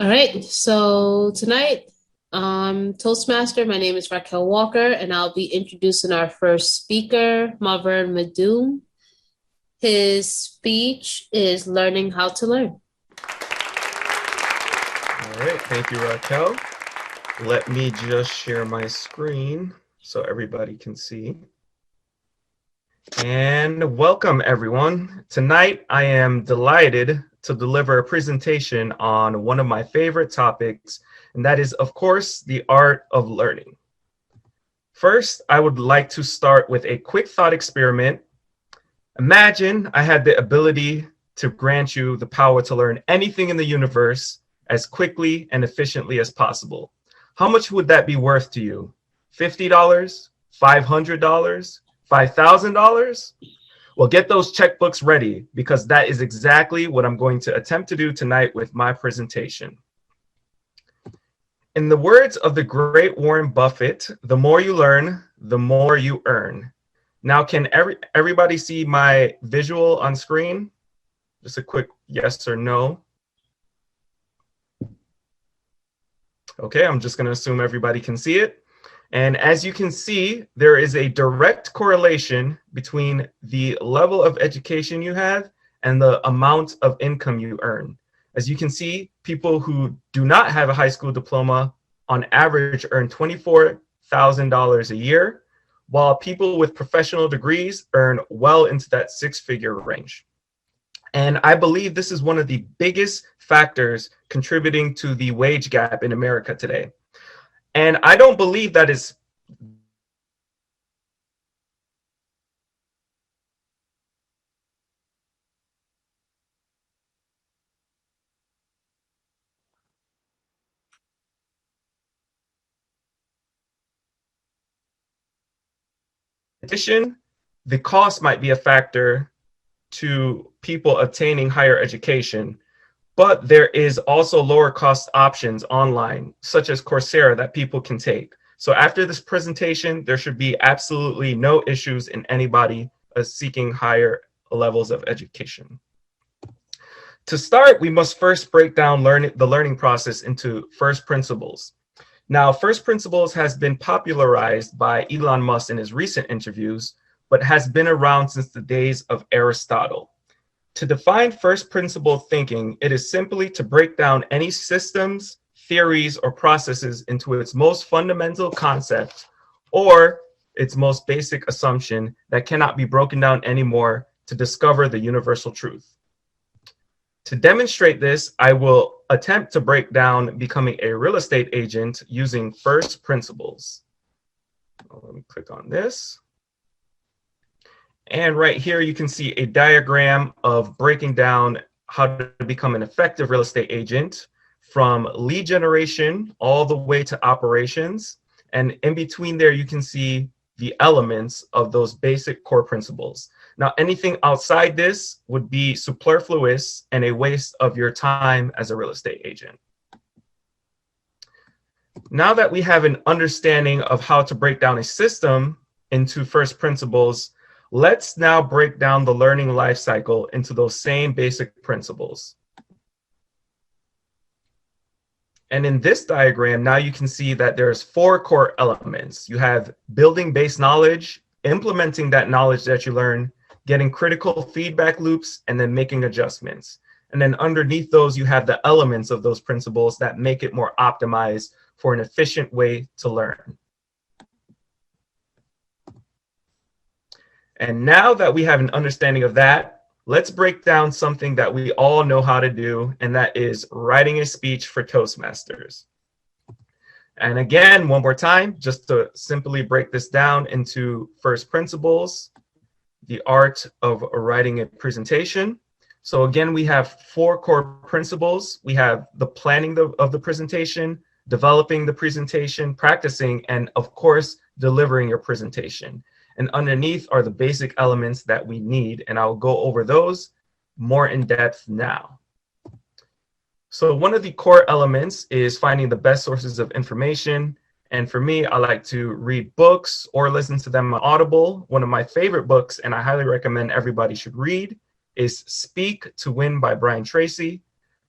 All right, so tonight, Toastmaster, my name is Racquel Walker, and I'll be introducing our first speaker, Malvern McDoom. His speech is Learning How to Learn. All right, thank you, Raquel. Let me just share my screen so everybody can see. And welcome, everyone. Tonight, I am delighted to deliver a presentation on one of my favorite topics, and that is, of course, the art of learning. First, I would like to start with a quick thought experiment. Imagine I had the ability to grant you the power to learn anything in the universe as quickly and efficiently as possible. How much would that be worth to you? $50? $500? $5,000? Well, get those checkbooks ready because that is exactly what I'm going to attempt to do tonight with my presentation. In the words of the great Warren Buffett, the more you learn, the more you earn. Now, can everybody see my visual on screen? Just a quick yes or no. Okay, I'm just going to assume everybody can see it. And as you can see, there is a direct correlation between the level of education you have and the amount of income you earn. As you can see, people who do not have a high school diploma on average earn $24,000 a year, while people with professional degrees earn well into that six-figure range. And I believe this is one of the biggest factors contributing to the wage gap in America today. And I don't believe that is in addition, the cost might be a factor to people attaining higher education, but there is also lower cost options online, such as Coursera, that people can take. So after this presentation, there should be absolutely no issues in anybody seeking higher levels of education. To start, we must first break down the learning process into first principles. Now, first principles has been popularized by Elon Musk in his recent interviews, but has been around since the days of Aristotle. To define first principle thinking, it is simply to break down any systems, theories, or processes into its most fundamental concept or its most basic assumption that cannot be broken down anymore to discover the universal truth. To demonstrate this, I will attempt to break down becoming a real estate agent using first principles. Let me click on this. And right here, you can see a diagram of breaking down how to become an effective real estate agent from lead generation all the way to operations. And in between there, you can see the elements of those basic core principles. Now, anything outside this would be superfluous and a waste of your time as a real estate agent. Now that we have an understanding of how to break down a system into first principles, let's now break down the learning life cycle into those same basic principles. And in this diagram, now you can see that there's four core elements. You have building base knowledge, implementing that knowledge that you learn, getting critical feedback loops, and then making adjustments. And then underneath those, you have the elements of those principles that make it more optimized for an efficient way to learn. And now that we have an understanding of that, let's break down something that we all know how to do, and that is writing a speech for Toastmasters. And again, one more time, just to simply break this down into first principles, the art of writing a presentation. So again, we have four core principles. We have the planning of the presentation, developing the presentation, practicing, and of course, delivering your presentation. And underneath are the basic elements that we need, and I'll go over those more in depth now. So one of the core elements is finding the best sources of information. And for me, I like to read books or listen to them on Audible. One of my favorite books, and I highly recommend everybody should read, is Speak to Win by Brian Tracy.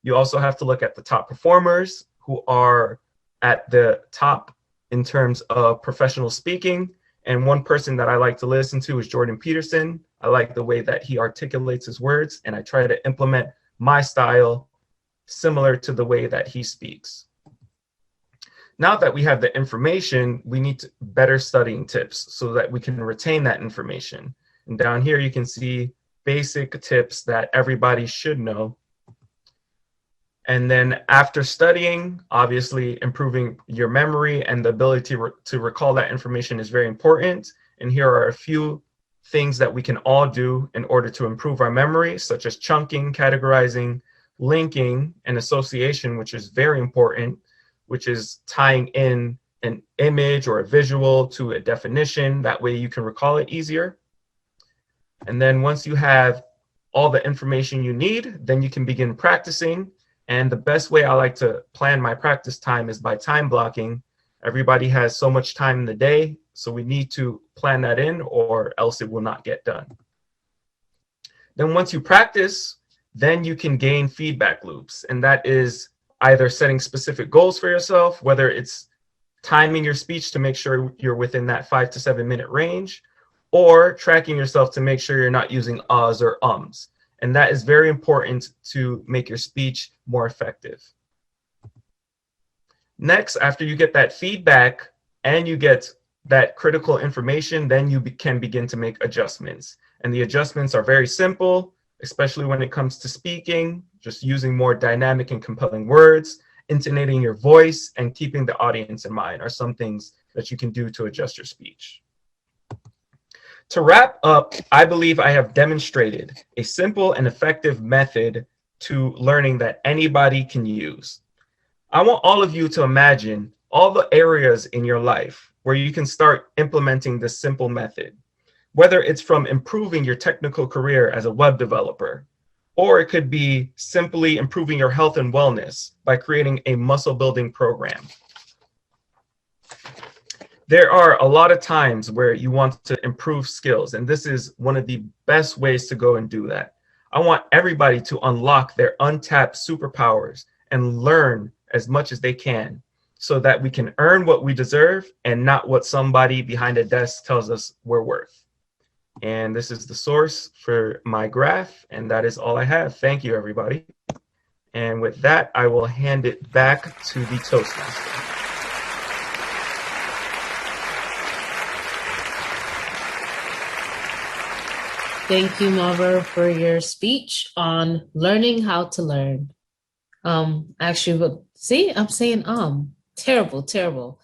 You also have to look at the top performers who are at the top in terms of professional speaking. And one person that I like to listen to is Jordan Peterson. I like the way that he articulates his words, and I try to implement my style similar to the way that he speaks. Now that we have the information, we need better studying tips so that we can retain that information. And down here, you can see basic tips that everybody should know. And then after studying, obviously improving your memory and the ability to recall that information is very important. And here are a few things that we can all do in order to improve our memory, such as chunking, categorizing, linking, and association, which is very important, which is tying in an image or a visual to a definition. That way you can recall it easier. And then once you have all the information you need, then you can begin practicing. And the best way I like to plan my practice time is by time blocking. Everybody has so much time in the day, so we need to plan that in or else it will not get done. Then once you practice, then you can gain feedback loops. And that is either setting specific goals for yourself, whether it's timing your speech to make sure you're within that 5 to 7 minute range, or tracking yourself to make sure you're not using uhs or ums. And that is very important to make your speech more effective. Next, after you get that feedback and you get that critical information, then you can begin to make adjustments. And the adjustments are very simple, especially when it comes to speaking, just using more dynamic and compelling words, intonating your voice, and keeping the audience in mind are some things that you can do to adjust your speech. To wrap up, I believe I have demonstrated a simple and effective method to learning that anybody can use. I want all of you to imagine all the areas in your life where you can start implementing this simple method, whether it's from improving your technical career as a web developer, or it could be simply improving your health and wellness by creating a muscle building program. There are a lot of times where you want to improve skills, and this is one of the best ways to go and do that. I want everybody to unlock their untapped superpowers and learn as much as they can so that we can earn what we deserve and not what somebody behind a desk tells us we're worth. And this is the source for my graph, and that is all I have. Thank you, everybody. And with that, I will hand it back to the Toastmaster. Thank you, Malvern, for your speech on learning how to learn. Actually, see, I'm saying terrible.